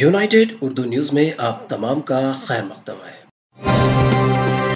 United Urdu news में आप तमाम का खैर मकदम है।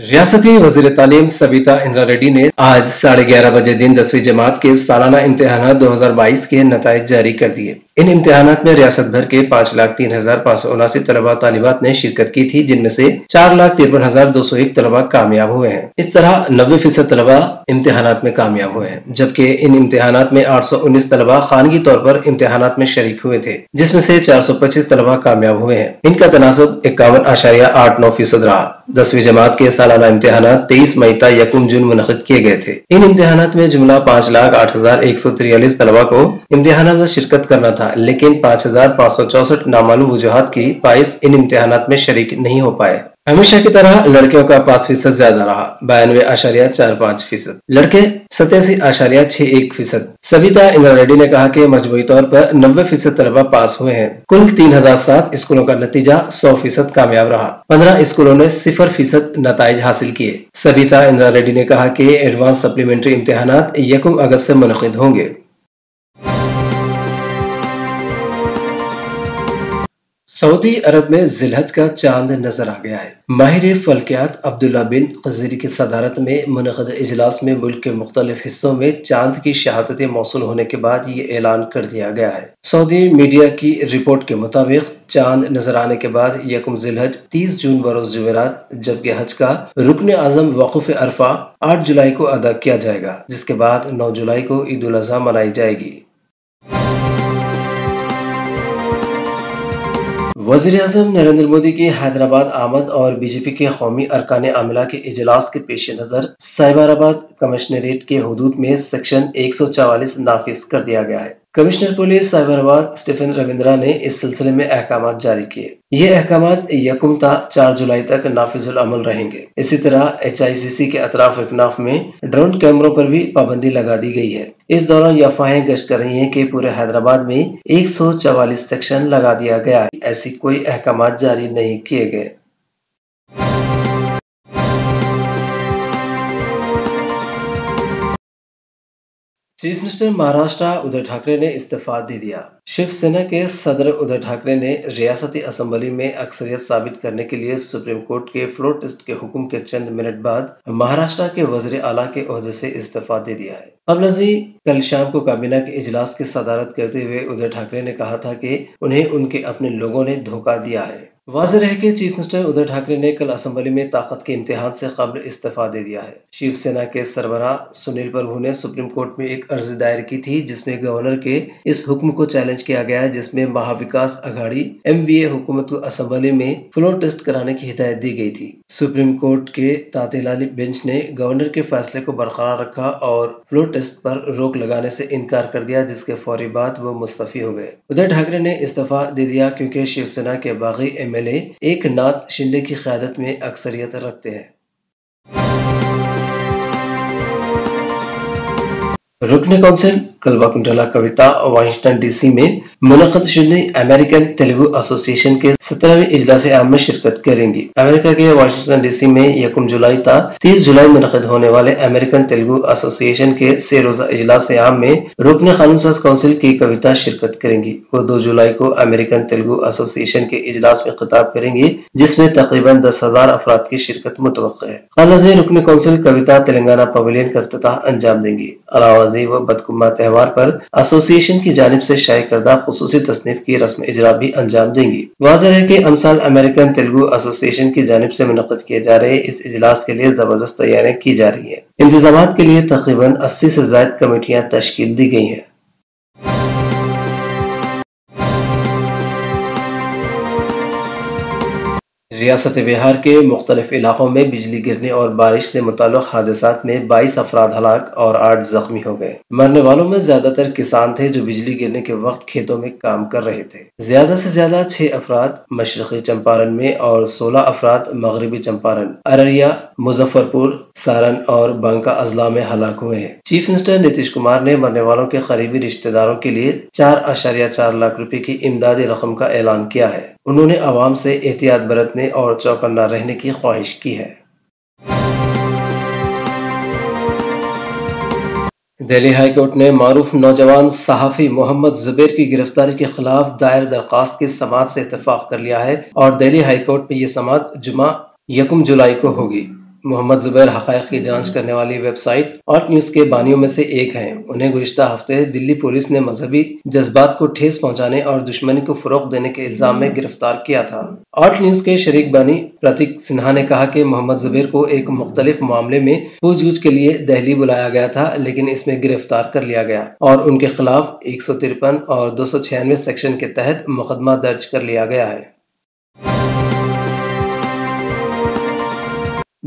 रियासती वज़ीर तालीम सविता इंद्रा रेड्डी ने आज 11:30 बजे दिन 10वीं जमात के सालाना इम्तिहानात 2022 के नताइज जारी कर दिए। इन इम्तिहानात में रियासत भर के 5,03,579 तलबा तालिबात ने शिरकत की थी, जिनमें से 4,53,201 तलबा कामयाब हुए हैं। इस तरह 90% तलबा इम्तिहानात में कामयाब हुए हैं, जबकि इन इम्तिहानात में 819 तलबा खानगी तौर पर इम्तिहानात में शरीक हुए थे, जिसमें से 425 तलबा कामयाब हुए हैं। इनका तनासब 51.89% रहा। 10वीं जमात के सालाना इम्तिहानात 23 मई ता 1 जून मुनक़िद किए गए थे। इन इम्तिहानात में जुमला 5,08,143 तलबा को इम्तिहानात में शिरकत करना था, लेकिन 5,564 नामालूम वजूहात की बाइस इन इम्तिहानात में शरीक नहीं हो पाए। हमेशा की तरह लड़कियों का 5% ज्यादा रहा, 92.45%। लड़के 87.61%। सविता इंद्रा रेड्डी ने कहा कि मजमूई तौर पर 90% तलबा पास हुए हैं। कुल 3007 स्कूलों का नतीजा 100% कामयाब रहा। 15 स्कूलों ने 0% नताइज हासिल किए। सविता इंद्रा रेड्डी ने कहा कि एडवांस सप्लीमेंट्री इम्तिहानात 1 अगस्त से मुनक़िद होंगे। सऊदी अरब में जिलहज का चांद नजर आ गया है। माहिर फल्कियात अब्दुल्ला बिन क़ज़ीरी की सदारत में मुनक़िद इजलास में मुल्क के मुख्तलिफ हिस्सों में चांद की शहादतें मौसूल होने के बाद ये ऐलान कर दिया गया है। सऊदी मीडिया की रिपोर्ट के मुताबिक चांद नजर आने के बाद 1 जिलहज 30 जून बरोज जुमेरात, जबकि हज का रुकन आज़म वक़ूफ़ अरफा 8 जुलाई को अदा किया जाएगा, जिसके बाद 9 जुलाई को ईद उल अज़हा मनाई जाएगी। वज़ीर आज़म नरेंद्र मोदी की हैदराबाद आमद और बीजेपी के कौमी अरकान आमिला के इजलास के पेश नज़र साइबराबाद कमिश्नरेट के हुदूद में सेक्शन 144 नाफिज कर दिया गया है। Commissioner police Cyberabad Stephen Ravindra ने इस सिलसिले में अहकामात जारी किए। ये अहकामात 1 ता 4 जुलाई तक नाफिजुल अमल रहेंगे। इसी तरह HICC के अतराफ इकनाफ में ड्रोन कैमरों पर भी पाबंदी लगा दी गई है। इस दौरान ये अफवाहें गश्त कर रही हैं कि पूरे हैदराबाद में 144 सेक्शन लगा दिया गया है। ऐसी कोई अहकामात जारी नहीं किए गए। चीफ मिनिस्टर महाराष्ट्र उद्धव ठाकरे ने इस्तीफा दे दिया। शिवसेना के सदर उद्धव ठाकरे ने रियासती असेंबली में अक्सरियत साबित करने के लिए सुप्रीम कोर्ट के फ्लोर टेस्ट के हुक्म के चंद मिनट बाद महाराष्ट्र के वज़ीर आला के ओहदे से इस्तीफा दे दिया है। कबल कल शाम को काबीना के इजलास की सदारत करते हुए उद्धव ठाकरे ने कहा था कि उन्हें उनके अपने लोगों ने धोखा दिया है। वाज़ेह है कि चीफ मिनिस्टर उद्धव ठाकरे ने कल असेंबली में ताकत के इम्तिहान से कबल इस्तीफा दे दिया है। शिवसेना के सरबराह सुनील प्रभु ने सुप्रीम कोर्ट में एक अर्जी दायर की थी, जिसमें गवर्नर के इस हुक्म को चैलेंज किया गया है, जिसमें महाविकास अघाड़ी MVA हुकूमत को असेंबली में फ्लोर टेस्ट कराने की हिदायत दी गई थी। सुप्रीम कोर्ट के तातीलाती बेंच ने गवर्नर के फैसले को बरकरार रखा और फ्लोर टेस्ट पर रोक लगाने से इनकार कर दिया, जिसके फौरी बाद वो मुस्तफी हो गए। उद्धव ठाकरे ने इस्तीफा दे दिया क्योंकि शिवसेना के बागी MLA एकनाथ शिंदे की क़यादत में अक्सरियत रखते हैं। रुकन कौंसिल कलवा कुंटला कविता वाशिंगटन DC में मुनक़िद शुदे अमेरिकन तेलुगु एसोसिएशन के 17वें इजलास आम में शिरकत करेंगी। अमेरिका के वाशिंगटन DC में 1 जुलाई ता 30 जुलाई मुनक़िद होने वाले अमेरिकन तेलुगु एसोसिएशन के 6 रोज़ा इजलास आम में रुकन कानून साज कौंसिल की कविता शिरकत करेंगी। वो 2 जुलाई को अमेरिकन तेलुगु एसोसिएशन के इजलास में खिताब करेंगी, जिसमें तकरीबन 10,000 अफराद की शिरकत मुतवक्किल है। खालजे रुकन कौंसिल कविता तेलंगाना पवेलियन का इफ्तिताह अंजाम देंगी। अलावाजी व बदकुम्मा त्योहार पर एसोसिएशन की जानिब से शाये करदा खुसूसी तसनीफ की रस्म इजरा भी अंजाम देंगी। वाज़ेह है कि अमसाल अमेरिकन तेलुगु एसोसिएशन की जानिब से मुनक़िद किए जा रहे इस इजलास के लिए जबरदस्त तैयारियां की जा रही है। इंतजामात के लिए तकरीबन 80 से ज़ायद कमेटियां तश्कील दी गई हैं। रियासत बिहार के मुख्तलिफ इलाकों में बिजली गिरने और बारिश से मुताल्लिक़ हादसात में 22 अफराद हलाक और 8 जख्मी हो गए। मरने वालों में ज्यादातर किसान थे जो बिजली गिरने के वक्त खेतों में काम कर रहे थे। ज्यादा से ज्यादा 6 अफराद मशरक़ी चंपारण में और 16 अफराद मगरबी चंपारण, अररिया, मुजफ्फरपुर, सारण और बांका अजला में हलाक हुए हैं। चीफ मिनिस्टर नीतीश कुमार ने मरने वालों के करीबी रिश्तेदारों के लिए 4.4 लाख रुपए की इमदादी रकम का ऐलान किया है। उन्होंने आवाम से एहतियात बरतने और चौकन्ना रहने की ख्वाहिश की है। دہلی ہائی کورٹ نے معروف نوجوان صحافی محمد زبیر کی گرفتاری کے خلاف دائر درخواست کی سماعت سے اتفاق کر لیا ہے اور دہلی ہائی کورٹ میں یہ سماعت جمعہ 1 جولائی کو ہوگی۔ محمد زبیر حقائق کی جانچ کرنے والی ویب سائٹ آلٹ نیوز کے بانیوں میں سے ایک ہیں۔ انہیں گزشتہ ہفتے دلی پولیس نے مذہبی جذبات کو ٹھیس پہنچانے اور دشمنی کو فروغ دینے کے الزام میں گرفتار کیا تھا۔ آلٹ نیوز کے شریک بانی پرتیک سنہا نے کہا کہ محمد زبیر کو ایک مختلف معاملے میں پوچھ گچھ کے لیے دہلی بلایا گیا تھا، لیکن اس میں گرفتار کر لیا گیا اور ان کے خلاف 153 اور 296 سیکشن کے تحت مقدمہ درج کر لیا گیا ہے۔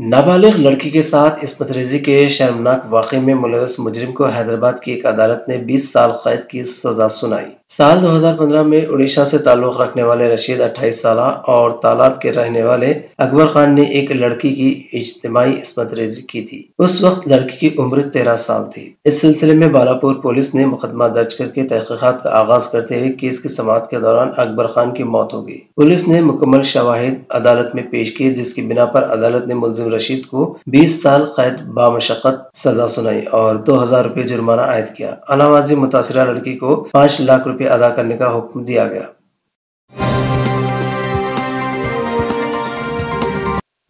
نابالغ لڑکی کے ساتھ عصمت ریزی کے شرمناک واقعے میں ملوث مجرم کو حیدرآباد کی ایک عدالت نے 20 سال قید کی سزا سنائی۔ سال 2015 میں اڑیشہ سے تعلق رکھنے والے رشید 28 سالہ اور تالاب کے رہنے والے اکبر خان نے ایک لڑکی کی اجتماعی عصمت ریزی کی تھی۔ اس وقت لڑکی کی عمر 13 سال تھی۔ اس سلسلے میں بالاپور پولیس نے مقدمہ درج کر کے تحقیقات کا آغاز کرتے ہوئے کیس کی سماعت کے دوران اکبر خان کی موت ہو گئی۔ پولیس نے مکمل شواہد عدالت میں پیش کیے، جس کی بنا پر عدالت نے ملزم رشید کو 20 سال قید بامشقت سزا سنائی اور 2000 روپے جرمانہ عائد کیا۔ علاوہ ازیں متاثرہ لڑکی کو 5 لاکھ روپے ادا کرنے کا حکم دیا گیا۔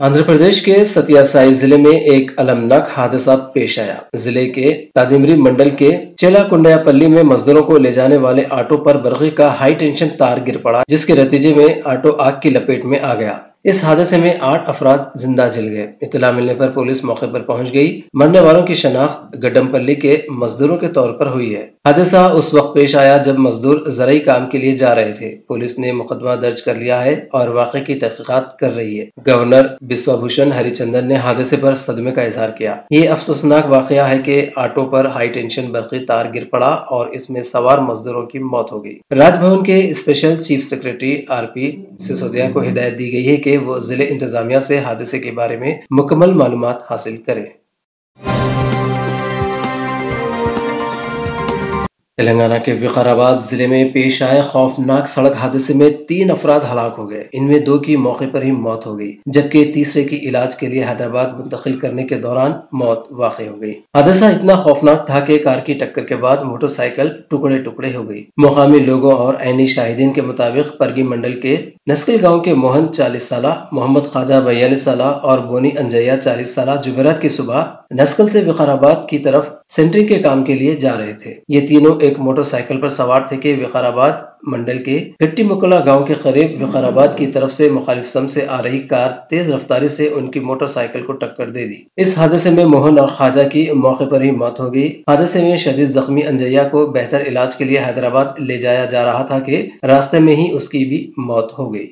آندھرا پردیش کے ستیا سائی ضلع میں ایک المناک حادثہ پیش آیا۔ ضلع کے تادمری منڈل کے چیلا کنڈیا پلی میں مزدوروں کو لے جانے والے آٹو پر برقی کا ہائی ٹینشن تار گر پڑا، جس کے نتیجے میں آٹو آگ کی لپیٹ میں آ گیا۔ اس حادثے میں 8 افراد زندہ جل گئے۔ اطلاع ملنے پر پولیس موقع پر پہنچ گئی۔ مرنے والوں کی شناخت گڈم پلی کے مزدوروں کے طور پر ہوئی ہے۔ حادثہ اس وقت پیش آیا جب مزدور زرعی کام کے لیے جا رہے تھے۔ پولیس نے مقدمہ درج کر لیا ہے اور واقعے کی تحقیقات کر رہی ہے۔ گورنر بسوا بھوشن ہری چندن نے حادثے پر صدمے کا اظہار کیا۔ یہ افسوسناک واقعہ ہے کہ آٹو پر ہائی ٹینشن برقی تار گر پڑا اور اس میں سوار مزدوروں کی موت ہو گئی۔ راج بھون کے special chief secretary RP Sisodia کو ہدایت دی گئی ہے کہ وہ ضلع انتظامیہ سے حادثے کے بارے میں مکمل معلومات حاصل کریں۔ تلنگانہ کے وقار ضلع میں پیش آئے خوفناک سڑک حادثے میں 3 افراد ہلاک ہو گئے۔ ان میں 2 کی موقع پر ہی موت ہو گئی، جبکہ تیسرے کی علاج کے لیے حیدرآباد منتقل کرنے کے دوران موت واقع ہو گئی۔ حادثہ اتنا خوفناک تھا کہ کار کی ٹکر کے بعد موٹر سائیکل ٹکڑے ٹکڑے ہو گئی۔ مقامی لوگوں اور عینی شاہدین کے مطابق پرگی منڈل کے نسکل گاؤں کے موہن 40 سالہ، محمد خواجہ 42 سالہ اور بونی انجیا 40 سالہ جمعرات کی صبح نسکل سے وقار آباد کی طرف سینٹرنگ کے کام کے لیے جا رہے تھے۔ یہ تینوں ایک موٹر سائیکل پر سوار تھے کہ وقار آباد منڈل کے گٹی مکلا گاؤں کے قریب وقار آباد کی طرف سے مخالف سمت سے آ رہی کار تیز رفتاری سے ان کی موٹر سائیکل کو ٹکر دے دی۔ اس حادثے میں موہن اور خواجہ کی موقع پر ہی موت ہو گئی۔ حادثے میں شدید زخمی انجیا کو بہتر علاج کے لیے حیدرآباد لے جایا جا رہا تھا کہ راستے میں ہی اس کی بھی موت ہو گئی۔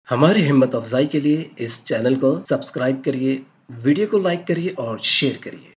ہماری ہمت افزائی کے لیے اس چینل کو سبسکرائب کریے، ویڈیو کو لائک کریے اور شیئر کریے۔